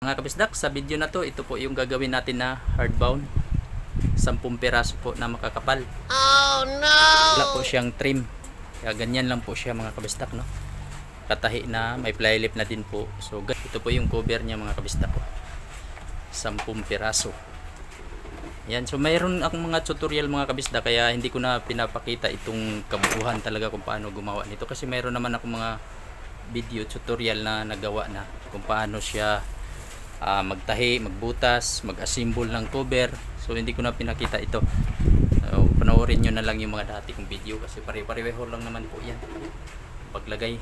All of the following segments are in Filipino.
Mga kabisdak, sa video na to, ito po yung gagawin natin na hardbound. 10 piraso po na makakapal. Oh no! Wala po siyang trim. Kaya ganyan lang po siya mga kabisdak, no? Katahi na, may ply lip na din po. So ito po yung cover niya mga kabisdak ko. 10 piraso. Yan, so mayroon akong mga tutorial mga kabisdak, kaya hindi ko na pinapakita itong kabuuhan talaga kung paano gumawa nito. Kasi mayroon naman akong mga video tutorial na nagawa na kung paano siya magtahi, magbutas, mag-assemble ng cover. So hindi ko na pinakita ito. So, panoorin nyo na lang yung mga dati kong video kasi pare-pareho lang naman po yan paglagay.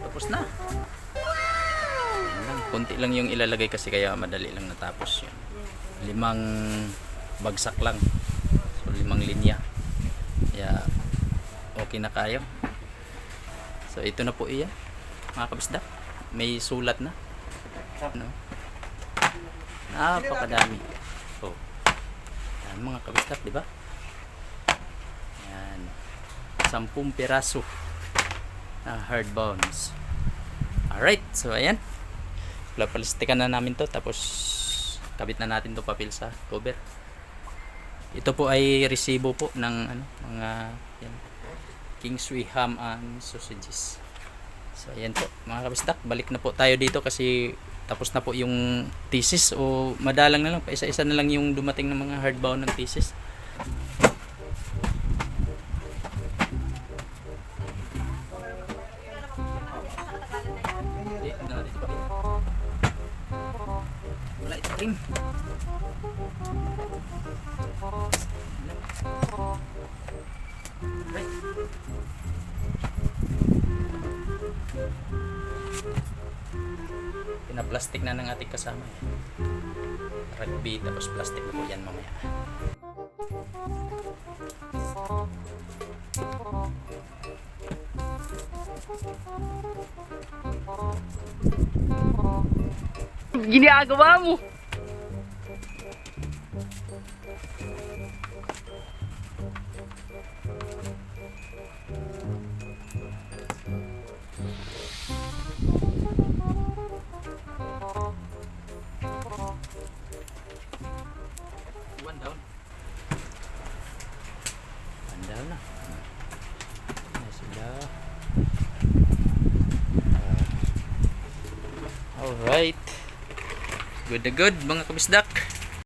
Tapos na. Lang, konti lang yung ilalagay kasi kaya madali lang natapos yun. 5 bagsak lang. So 5 linya. Kaya okay na kayo. So ito na po iya. Mga kabisdak. May sulat na. No? Napakadami. Oh. Yan mga kabisdak, di ba? Yan. 10 piraso na hardbounds. Alright, so ayan. Palistikan na namin to, tapos kabit na natin to papel sa cover. Ito po ay resibo po ng mga yan, Kingsway ham and sausages. So ayan po mga kabisdak, balik na po tayo dito kasi tapos na po yung thesis, o madalang na lang, pa isa-isa na lang yung dumating ng mga hardbound ng thesis. Wala ito ring. Right. Pinaplastic na ng ating kasama. Rugby, tapos plastic na po yan mamaya. Ginagawa mo. One down. One down na. Ayan sila. Alright. Good na good mga kabisdak.